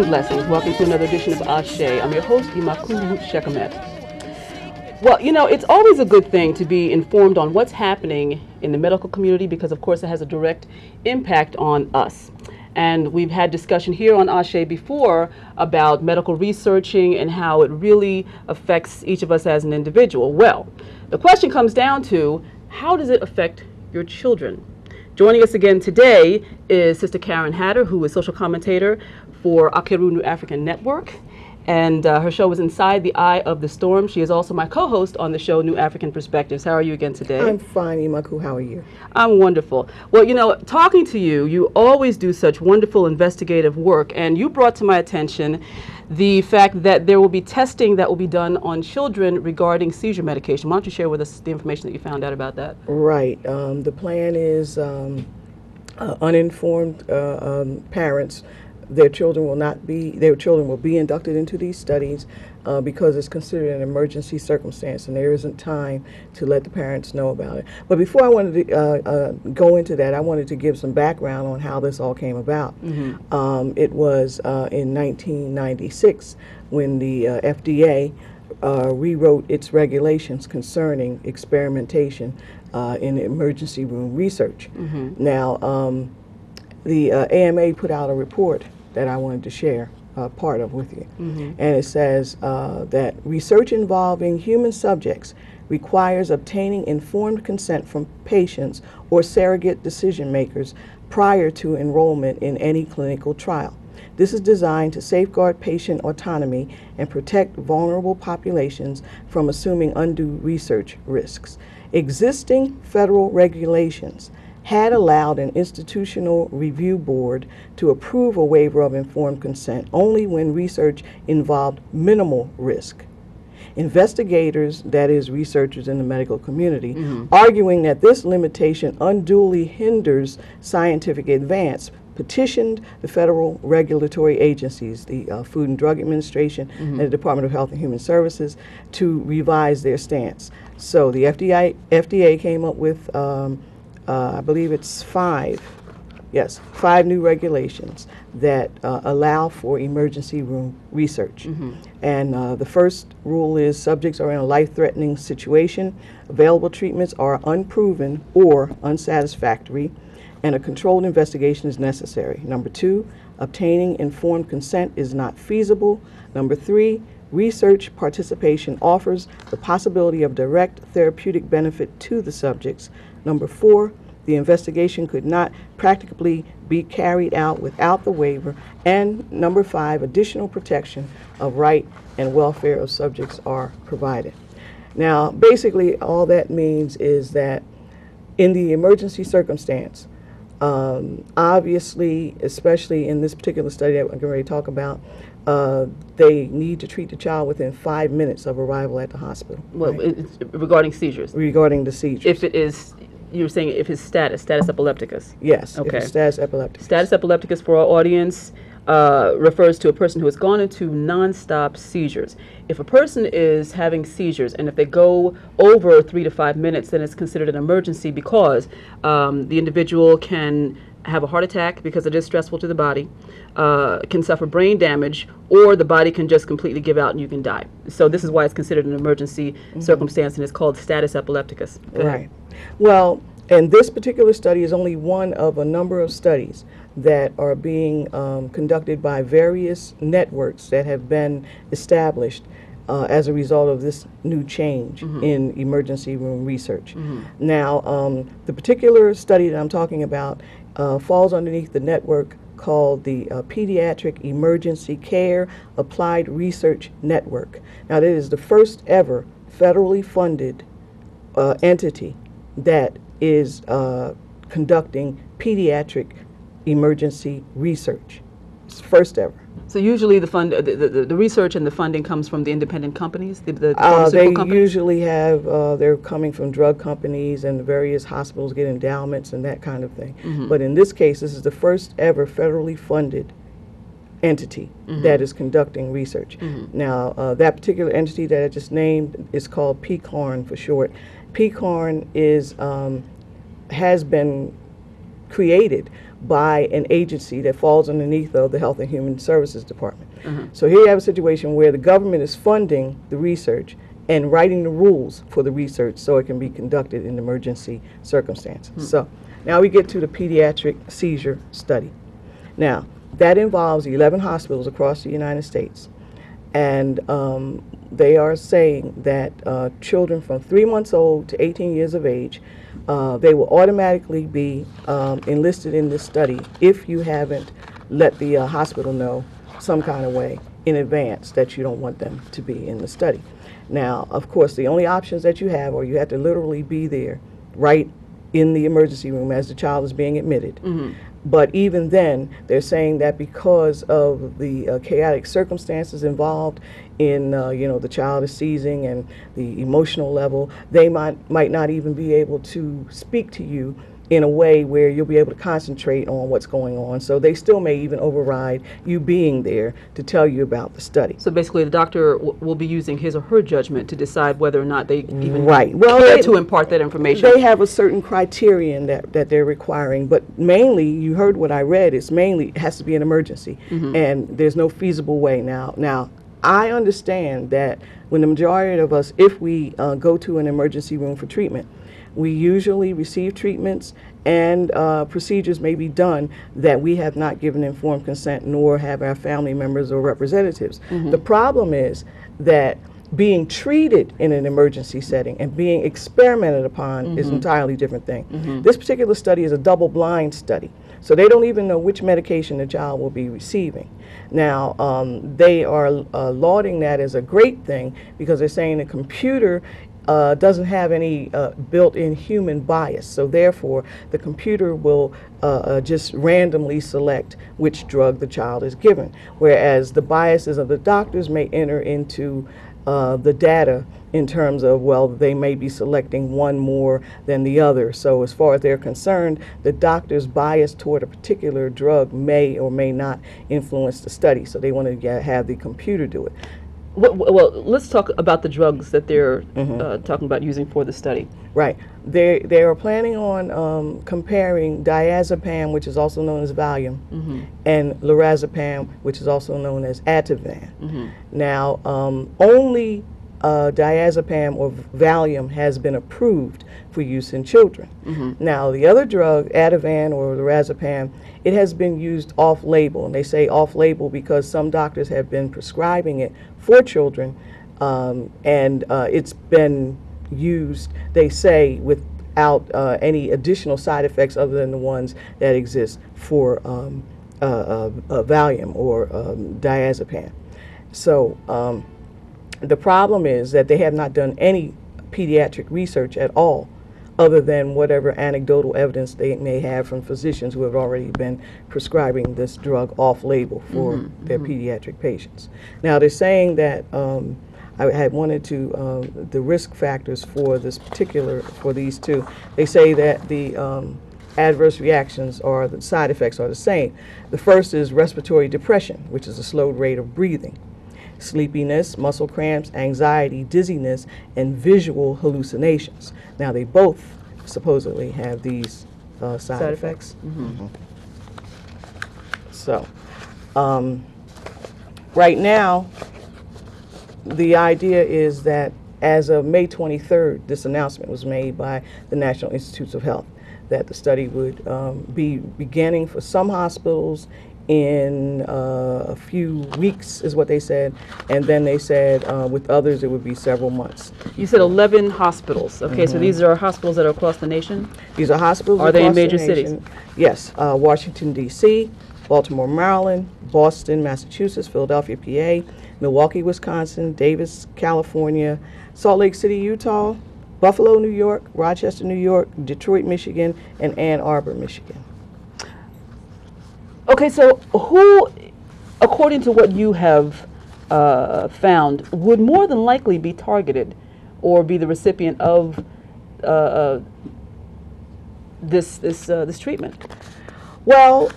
Blessings. Welcome to another edition of ASHE. I'm your host, Imakhu Shekamet. Well, you know, it's always a good thing to be informed on what's happening in the medical community because, of course, it has a direct impact on us. And we've had discussion here on ASHE before about medical researching and how it really affects each of us as an individual. Well, the question comes down to, how does it affect your children? Joining us again today is Sister Karen Hatter, who is social commentator for Akeru New African Network, and her show is Inside the Eye of the Storm. She is also my co-host on the show New African Perspectives. How are you again today? I'm fine, Imakhu. How are you? I'm wonderful. Well, you know, talking to you, you always do such wonderful investigative work, and you brought to my attention the fact that there will be testing that will be done on children regarding seizure medication. Why don't you share with us the information that you found out about that? Right. The plan is uninformed parents, their children will be inducted into these studies because it's considered an emergency circumstance and there isn't time to let the parents know about it. But before I wanted to go into that, I wanted to give some background on how this all came about. Mm-hmm. It was in 1996 when the FDA rewrote its regulations concerning experimentation in emergency room research. Mm-hmm. Now, the AMA put out a report that I wanted to share part of with you. Mm-hmm. And it says that research involving human subjects requires obtaining informed consent from patients or surrogate decision makers prior to enrollment in any clinical trial. This is designed to safeguard patient autonomy and protect vulnerable populations from assuming undue research risks. Existing federal regulations had allowed an institutional review board to approve a waiver of informed consent only when research involved minimal risk. Investigators, that is researchers in the medical community, mm-hmm. arguing that this limitation unduly hinders scientific advance, petitioned the federal regulatory agencies, the Food and Drug Administration mm-hmm. and the Department of Health and Human Services, to revise their stance. So the FDA came up with I believe it's five new regulations that allow for emergency room research. Mm-hmm. And the first rule is subjects are in a life-threatening situation, available treatments are unproven or unsatisfactory, and a controlled investigation is necessary. Number 2, obtaining informed consent is not feasible. Number 3, research participation offers the possibility of direct therapeutic benefit to the subjects. Number 4, the investigation could not practically be carried out without the waiver. And number 5, additional protection of right and welfare of subjects are provided. Now, basically, all that means is that in the emergency circumstance, obviously, especially in this particular study that I'm going to talk about, they need to treat the child within 5 minutes of arrival at the hospital. Well, right? It's regarding seizures. Regarding the seizures. If it is, you're saying if his status epilepticus. Yes. Okay. If it's status epilepticus. Status epilepticus, for our audience, refers to a person who has gone into nonstop seizures. If a person is having seizures and if they go over 3 to 5 minutes, then it's considered an emergency because the individual can have a heart attack because it is stressful to the body, can suffer brain damage, or the body can just completely give out and you can die. So this is why it's considered an emergency mm-hmm. circumstance, and it's called status epilepticus. Right. Well, and this particular study is only one of a number of studies that are being conducted by various networks that have been established as a result of this new change mm-hmm. in emergency room research. Mm-hmm. Now, the particular study that I'm talking about falls underneath the network called the Pediatric Emergency Care Applied Research Network. Now, that is the first ever federally funded entity that is conducting pediatric emergency research. It's first ever. So usually the research and the funding comes from the independent companies, the pharmaceutical They companies? usually have, they're coming from drug companies, and the various hospitals get endowments and that kind of thing. But in this case, this is the first ever federally funded entity that is conducting research. Now, that particular entity that I just named is called PCARN for short. PCARN is, has been created by an agency that falls underneath of the Health and Human Services Department. So here you have a situation where the government is funding the research and writing the rules for the research so it can be conducted in emergency circumstances. So now we get to the pediatric seizure study. Now, that involves 11 hospitals across the United States, and they are saying that children from 3 months old to 18 years of age, they will automatically be enlisted in this study if you haven't let the hospital know some kind of way in advance that you don't want them to be in the study. Now, of course, the only options that you have are you have to literally be there right in the emergency room as the child is being admitted. But even then, they're saying that because of the chaotic circumstances involved in, the child is seizing and the emotional level, they might not even be able to speak to you in a way where you'll be able to concentrate on what's going on. So they still may even override you being there to tell you about the study. So basically, the doctor will be using his or her judgment to decide whether or not they even Well, care to impart that information. They have a certain criterion that they're requiring, but mainly, you heard what I read, it has to be an emergency, and there's no feasible way now. Now, I understand that when the majority of us, if we go to an emergency room for treatment, we usually receive treatments and procedures may be done that we have not given informed consent, nor have our family members or representatives. The problem is that being treated in an emergency setting and being experimented upon is an entirely different thing. This particular study is a double-blind study, so they don't even know which medication the child will be receiving. Now, they are lauding that as a great thing because they're saying the computer doesn't have any built-in human bias, so therefore the computer will just randomly select which drug the child is given, whereas the biases of the doctors may enter into the data in terms of, well, they may be selecting one more than the other. So as far as they're concerned, the doctor's bias toward a particular drug may or may not influence the study, so they want to have the computer do it. Well, let's talk about the drugs that they're talking about using for the study. Right. They are planning on comparing diazepam, which is also known as Valium, and lorazepam, which is also known as Ativan. Now, only diazepam or Valium has been approved for use in children. Now, the other drug, Ativan or lorazepam, it has been used off-label, and they say off-label because some doctors have been prescribing it for children, and it's been used, they say, without any additional side effects other than the ones that exist for Valium or diazepam. So the problem is that they have not done any pediatric research at all, other than whatever anecdotal evidence they may have from physicians who have already been prescribing this drug off-label for their pediatric patients. Now, they're saying that I had wanted to, the risk factors for this particular, for these two, they say that the adverse reactions or the side effects are the same. The first is respiratory depression, which is a slowed rate of breathing, sleepiness, muscle cramps, anxiety, dizziness, and visual hallucinations. Now, they both supposedly have these side effects. So, right now, the idea is that as of May 23rd, this announcement was made by the National Institutes of Health that the study would be beginning for some hospitals in a few weeks, is what they said, and then they said with others it would be several months. You said 11 hospitals. Okay, so these are hospitals that are across the nation? These are hospitals Are they in across the major nation. cities? Yes, Washington, D.C., Baltimore, Maryland, Boston, Massachusetts, Philadelphia, PA, Milwaukee, Wisconsin, Davis, California, Salt Lake City, Utah, Buffalo, New York, Rochester, New York, Detroit, Michigan, and Ann Arbor, Michigan. Okay, so who, according to what you have found, would more than likely be targeted or be the recipient of this treatment? Well,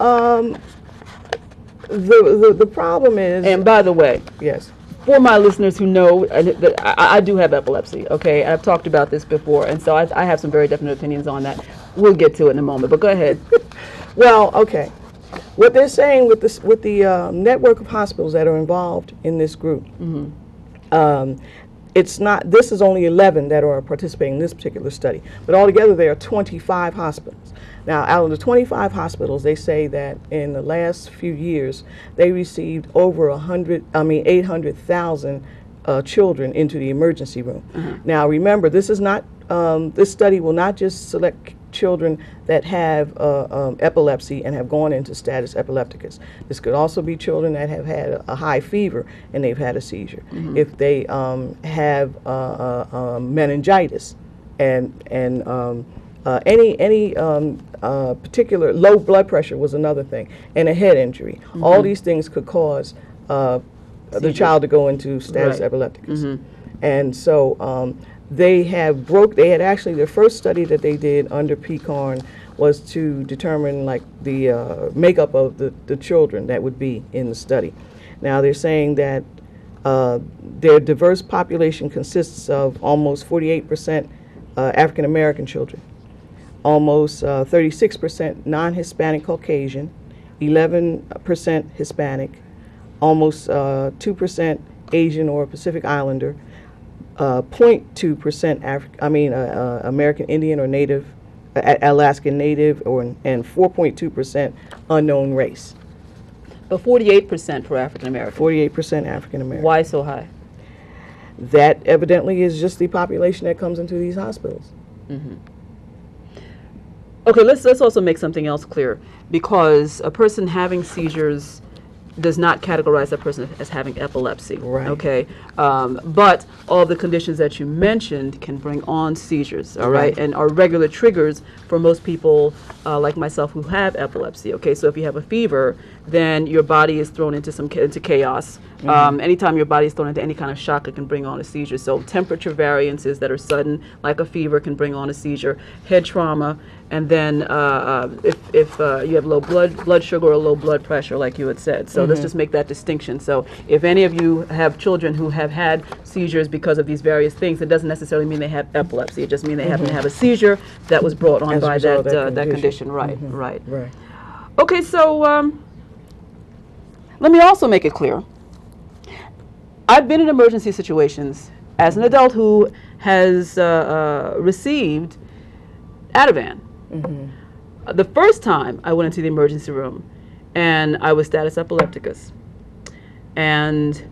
the problem is, And by the way, yes, for my listeners who know, I do have epilepsy, okay? I've talked about this before, and so I have some very definite opinions on that. We'll get to it in a moment, but go ahead. well, okay. What they're saying with the network of hospitals that are involved in this group, it's not. This is only 11 that are participating in this particular study, but altogether there are 25 hospitals. Now, out of the 25 hospitals, they say that in the last few years they received over 800,000 children into the emergency room. Now, remember, this is not. This study will not just select children that have epilepsy and have gone into status epilepticus. This could also be children that have had a high fever and they've had a seizure. If they have meningitis and any particular low blood pressure was another thing, and a head injury. All these things could cause the child to go into status epilepticus. And so they had actually, their first study that they did under PCARN was to determine like the makeup of the children that would be in the study. Now they're saying that their diverse population consists of almost 48% African American children, almost 36% non-Hispanic Caucasian, 11% Hispanic, almost 2% Asian or Pacific Islander, 0.2% American Indian or Native, Alaskan Native, and 4.2% unknown race. But 48% for African American. 48% African American. Why so high? That evidently is just the population that comes into these hospitals. Okay, let's also make something else clear, because a person having seizures does not categorize that person as having epilepsy. Right. Okay, but all the conditions that you mentioned can bring on seizures. All right, and are regular triggers for most people like myself who have epilepsy. Okay, so if you have a fever, then your body is thrown into into chaos. Anytime your body is thrown into any kind of shock, it can bring on a seizure. So temperature variances that are sudden, like a fever, can bring on a seizure. Head trauma, and then if you have low blood sugar or low blood pressure, like you had said. So let's just make that distinction. So if any of you have children who have had seizures because of these various things, it doesn't necessarily mean they have epilepsy. It just means they happen to have a seizure that was brought on by that condition. Right. Okay, so let me also make it clear. I've been in emergency situations as an adult who has received Ativan. The first time I went into the emergency room, and I was status epilepticus, and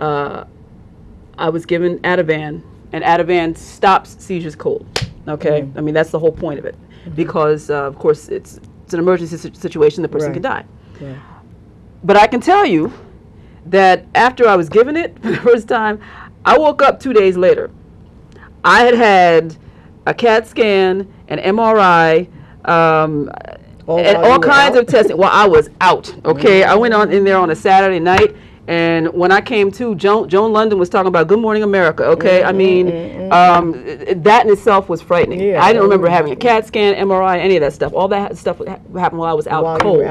I was given Ativan, and Ativan stops seizures cold. Okay, I mean that's the whole point of it, because of course it's an emergency situation. The person can die. But I can tell you that after I was given it for the first time, I woke up 2 days later. I had a CAT scan, an MRI, and all kinds of testing. Well, I was out. Okay, I went in there on a Saturday night, and when I came to, Joan London was talking about Good Morning America. Okay, I mean, that in itself was frightening. I didn't remember having a CAT scan, MRI, any of that stuff. All that stuff happened while I was out cold.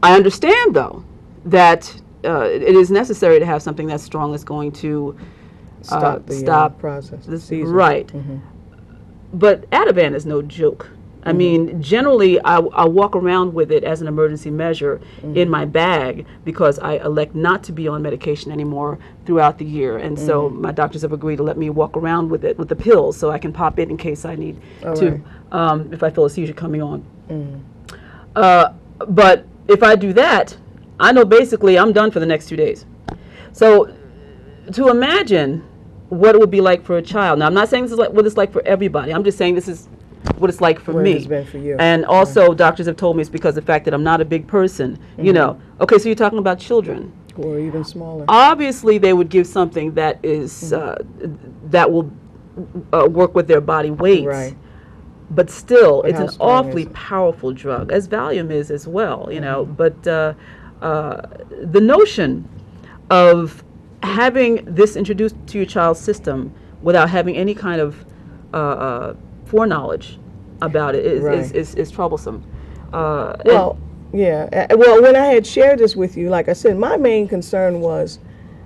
I understand, though, that it is necessary to have something that's strong that's going to stop the process. The seizure. Right. But Ativan is no joke. I mean, generally, I walk around with it as an emergency measure in my bag because I elect not to be on medication anymore throughout the year. And so my doctors have agreed to let me walk around with it, with the pills, so I can pop it in case I need to, if I feel a seizure coming on. But if I do that, I know basically I'm done for the next 2 days. So to imagine what it would be like for a child. Now, I'm not saying this is like what it's like for everybody. I'm just saying this is what it's like for What me. it's been for you. And also, doctors have told me it's because of the fact that I'm not a big person. You know. Okay, so you're talking about children. Or even smaller. Obviously, they would give something that is that will work with their body weight. Right. But still, But it's how an strong awfully is it? powerful drug, as Valium is as well. You know, but the notion of having this introduced to your child's system without having any kind of foreknowledge about it is troublesome. Well, yeah. Well, when I had shared this with you, like I said, my main concern was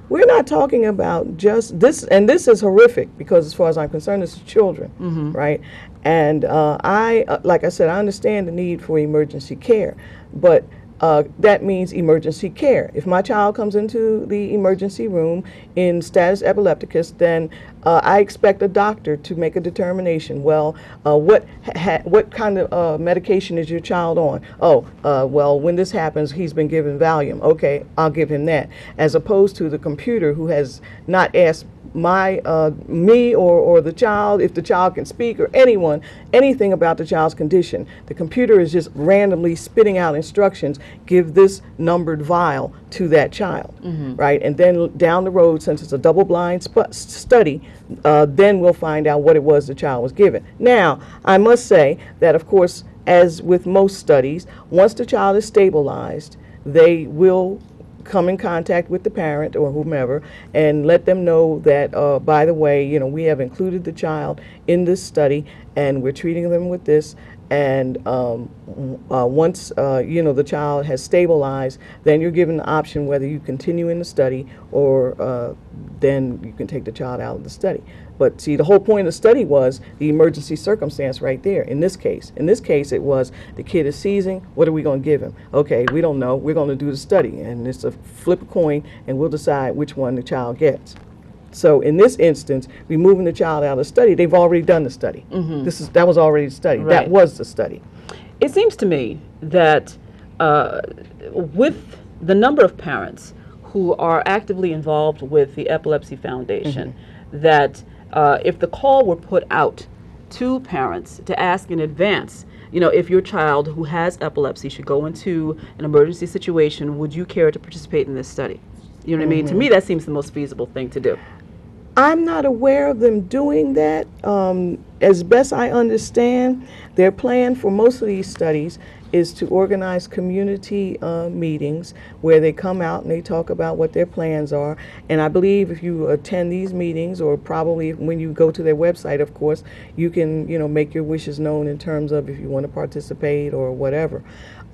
we're not talking about just this, and this is horrific because as far as I'm concerned, this is children, right? And like I said, I understand the need for emergency care, but that means emergency care. If my child comes into the emergency room in status epilepticus, then I expect a doctor to make a determination. Well, what kind of medication is your child on? Oh, well, when this happens, he's been given Valium. Okay, I'll give him that. As opposed to the computer who has not asked me or the child, if the child can speak, or anything about the child's condition. The computer is just randomly spitting out instructions. Give this numbered vial to that child, right? And then down the road, since it's a double-blind study, then we'll find out what it was the child was given. Now, I must say that, of course, as with most studies, once the child is stabilized, they will come in contact with the parent or whomever and let them know that, by the way, you know, we have included the child in this study and we're treating them with this. And once, you know, the child has stabilized, then you're given the option whether you continue in the study or then you can take the child out of the study. But see, the whole point of the study was the emergency circumstance right there. In this case, it was the kid is seizing. What are we going to give him? Okay, we don't know. We're going to do the study, and it's a flip a coin, and we'll decide which one the child gets. So in this instance, removing the child out of the study, they've already done the study. That was already the study. Right. That was the study. It seems to me that with the number of parents who are actively involved with the Epilepsy Foundation, that if the call were put out to parents to ask in advance, you know, if your child who has epilepsy should go into an emergency situation, would you care to participate in this study? You know what I mean? To me, that seems the most feasible thing to do. I'm not aware of them doing that. As best I understand, their plan for most of these studies is to organize community meetings where they come out and they talk about what their plans are. And I believe if you attend these meetings, or probably when you go to their website, of course, you can, you know, make your wishes known in terms of if you want to participate or whatever.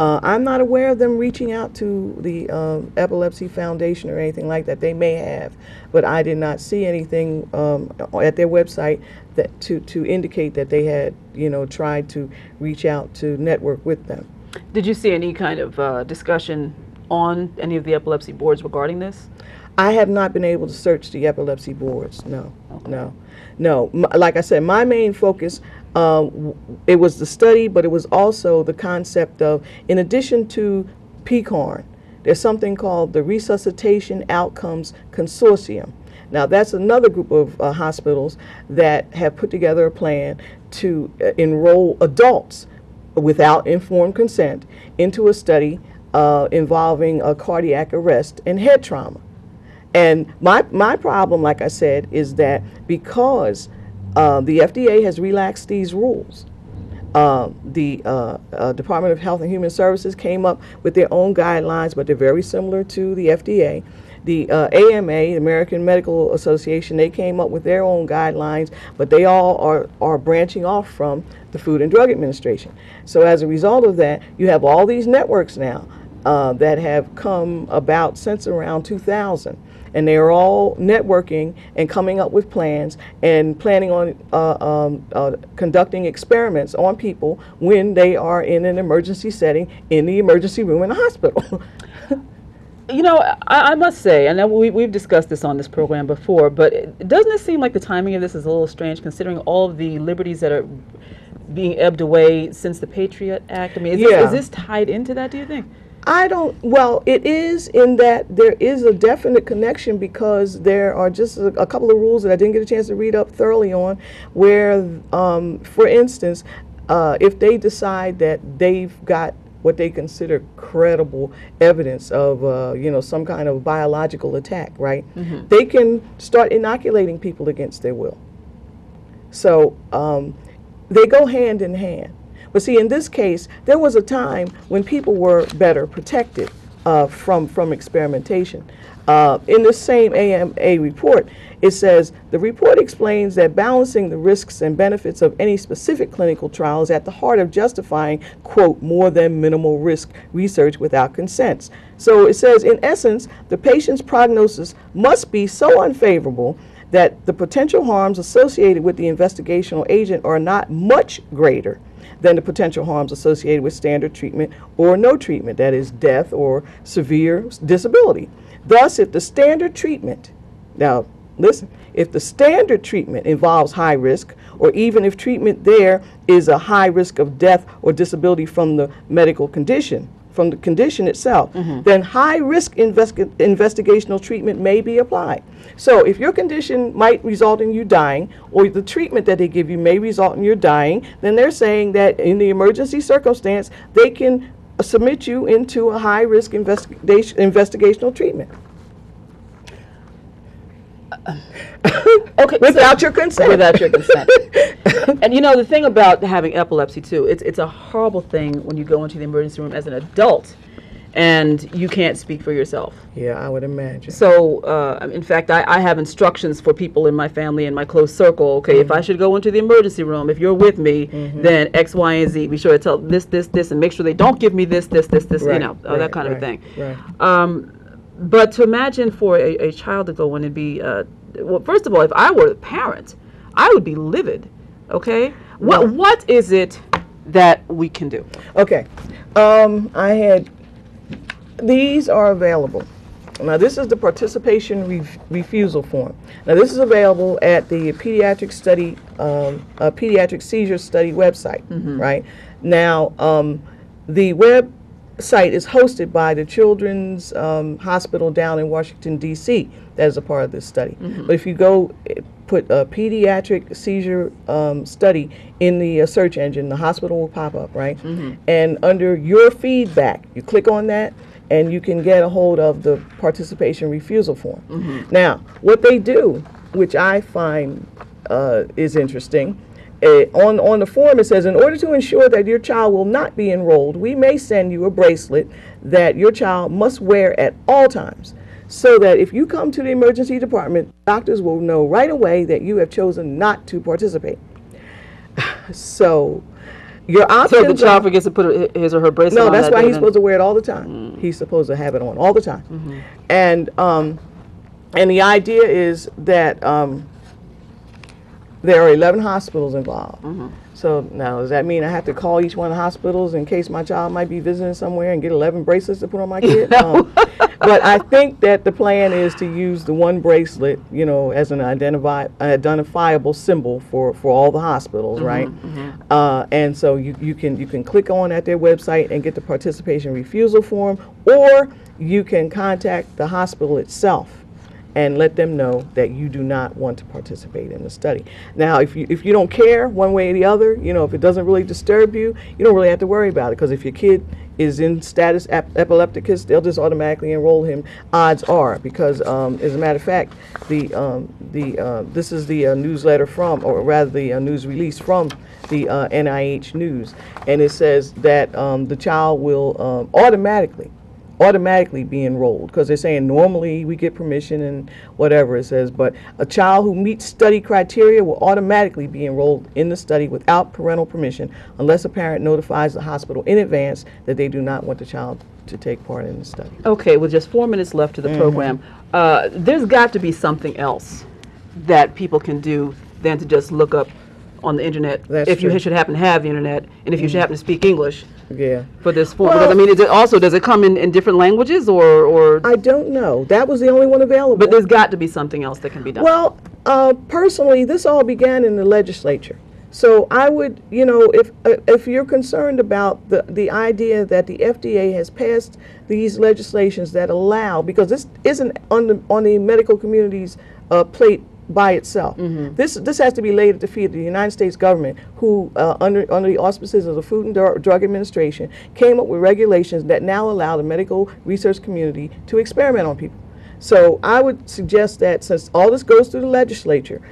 I'm not aware of them reaching out to the Epilepsy Foundation or anything like that. They may have, but I did not see anything at their website that to indicate that they had, you know, tried to reach out to network with them. Did you see any kind of discussion on any of the epilepsy boards regarding this? I have not been able to search the epilepsy boards. No, no. Like I said, my main focus, it was the study, but it was also the concept of, in addition to PCORN, there's something called the Resuscitation Outcomes Consortium. Now, that's another group of hospitals that have put together a plan to enroll adults without informed consent into a study involving cardiac arrest and head trauma. And my problem, like I said, is that because the FDA has relaxed these rules, the Department of Health and Human Services came up with their own guidelines, but they're very similar to the FDA. The AMA, the American Medical Association, they came up with their own guidelines, but they all are branching off from the Food and Drug Administration. So as a result of that, you have all these networks now that have come about since around 2000. And they are all networking and coming up with plans and planning on conducting experiments on people when they are in an emergency setting in the emergency room in a hospital. You know, I must say, and we've discussed this on this program before, but doesn't it seem like the timing of this is a little strange, considering all of the liberties that are being ebbed away since the Patriot Act? I mean, is this tied into that, do you think? I don't, well, it is in that there is a definite connection, because there are just a couple of rules that I didn't get a chance to read up thoroughly on, where, for instance, if they decide that they've got what they consider credible evidence of, you know, some kind of biological attack, right? They can start inoculating people against their will. So they go hand in hand. But see, in this case, there was a time when people were better protected from experimentation. In this same AMA report, it says, the report explains that balancing the risks and benefits of any specific clinical trial is at the heart of justifying, quote, more than minimal risk research without consents. So it says, in essence, the patient's prognosis must be so unfavorable that the potential harms associated with the investigational agent are not much greater than the potential harms associated with standard treatment or no treatment, that is, death or severe disability. Thus, if the standard treatment, now listen, if the standard treatment involves high risk, or even if treatment there is a high risk of death or disability from the medical condition, from the condition itself, then high-risk investigational treatment may be applied. So if your condition might result in you dying, or the treatment that they give you may result in your dying, then they're saying that in the emergency circumstance, they can submit you into a high-risk investigational treatment. Okay, without your consent. Without your consent. And you know, the thing about having epilepsy too, it's a horrible thing when you go into the emergency room as an adult and you can't speak for yourself. Yeah, I would imagine. So, in fact, I have instructions for people in my family and my close circle. Okay, if I should go into the emergency room, if you're with me, then X, Y, and Z. Be sure to tell this, and make sure they don't give me this, right, you know, that kind of thing. Right. But to imagine for a child to go in and be, well, first of all, if I were the parent, I would be livid. Okay, what is it that we can do? Okay, these are available. Now, this is the participation refusal form. Now, this is available at the pediatric seizure study website, right? Now, the website is hosted by the Children's Hospital down in Washington, D.C. that is a part of this study. But if you go put a pediatric seizure study in the search engine, the hospital will pop up, right? And under your feedback, you click on that, and you can get a hold of the participation refusal form. Now, what they do, which I find is interesting, on the form it says, in order to ensure that your child will not be enrolled, we may send you a bracelet that your child must wear at all times, so that if you come to the emergency department, doctors will know right away that you have chosen not to participate. So your options. So the child forgets to put his or her bracelet on. No, that's why he's supposed to wear it all the time. He's supposed to have it on all the time. And the idea is that there are 11 hospitals involved. So now, does that mean I have to call each one of the hospitals in case my child might be visiting somewhere and get 11 bracelets to put on my kid? But I think that the plan is to use the one bracelet, you know, as an identifiable symbol for all the hospitals, right? And so you can click on at their website and get the participation refusal form, or you can contact the hospital itself and let them know that you do not want to participate in the study. Now, if you don't care one way or the other, you know, if it doesn't really disturb you, you don't really have to worry about it, because if your kid is in status epilepticus, they'll just automatically enroll him, odds are, because as a matter of fact, this is the newsletter from, or rather the news release from the NIH News, and it says that the child will automatically be enrolled, because they're saying normally we get permission and whatever it says, but a child who meets study criteria will automatically be enrolled in the study without parental permission, unless a parent notifies the hospital in advance that they do not want the child to take part in the study. Okay, with just 4 minutes left to the program, there's got to be something else that people can do than to just look up on the internet. That's if true. You should happen to have the internet, and if you should happen to speak English. Yeah. For this form, because I mean, does it come in different languages, or? I don't know. That was the only one available. But there's got to be something else that can be done. Well, personally, this all began in the legislature. So I would, if you're concerned about the idea that the FDA has passed these legislations that allow, because this isn't on the medical community's plate by itself. This has to be laid at the feet of the United States government, who under the auspices of the Food and Drug Administration came up with regulations that now allow the medical research community to experiment on people. So I would suggest that, since all this goes through the legislature,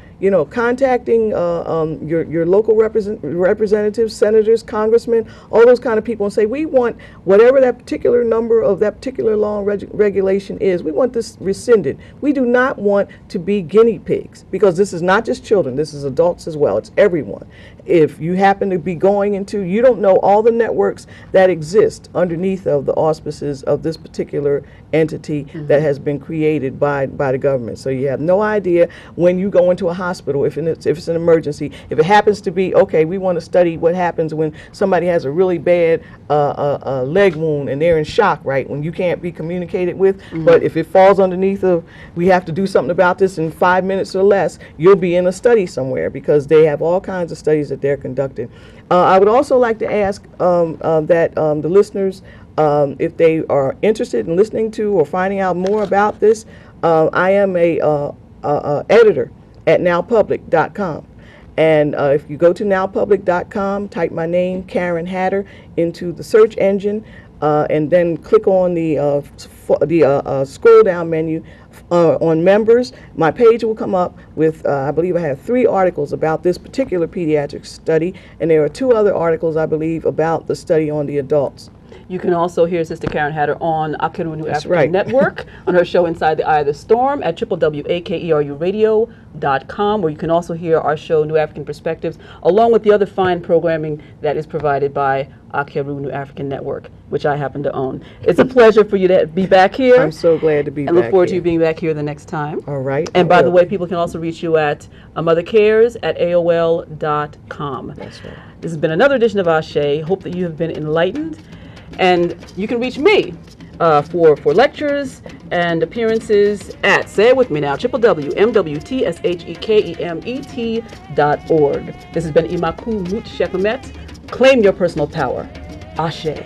contacting your local representatives, senators, congressmen, all those kind of people, and say, we want whatever that particular number of that particular law and regulation is, we want this rescinded. We do not want to be guinea pigs, because this is not just children, this is adults as well, it's everyone. If you happen to be going into, you don't know all the networks that exist underneath of the auspices of this particular entity that has been created by the government. So you have no idea when you go into a hospital, if it's an emergency, if it happens to be, okay, we want to study what happens when somebody has a really bad leg wound and they're in shock, right, when you can't be communicated with, but if it falls underneath of, we have to do something about this in 5 minutes or less, you'll be in a study somewhere, because they have all kinds of studies that they're conducting. I would also like to ask that the listeners, if they are interested in listening to or finding out more about this, I am a editor at nowpublic.com. And if you go to nowpublic.com, type my name, Karen Hatter, into the search engine, and then click on the scroll down menu on members, my page will come up with, I believe I have 3 articles about this particular pediatric study, and there are 2 other articles, I believe, about the study on the adults. You can also hear Sister Karen Hatter on Akeru New African Network on her show Inside the Eye of the Storm at www.akeruradio.com, where you can also hear our show New African Perspectives, along with the other fine programming that is provided by Akeru New African Network, which I happen to own. It's a pleasure for you to be back here. I'm so glad to be back and look forward to here. you being back here the next time. All right. And by the way, people can also reach you at mothercares@aol.com. That's right. This has been another edition of ASHE. Hope that you have been enlightened. And you can reach me for lectures and appearances at, say it with me now, www.mwtshekmet.org. This has been Imakhu Mut Shekmet. Claim your personal power. ASHE.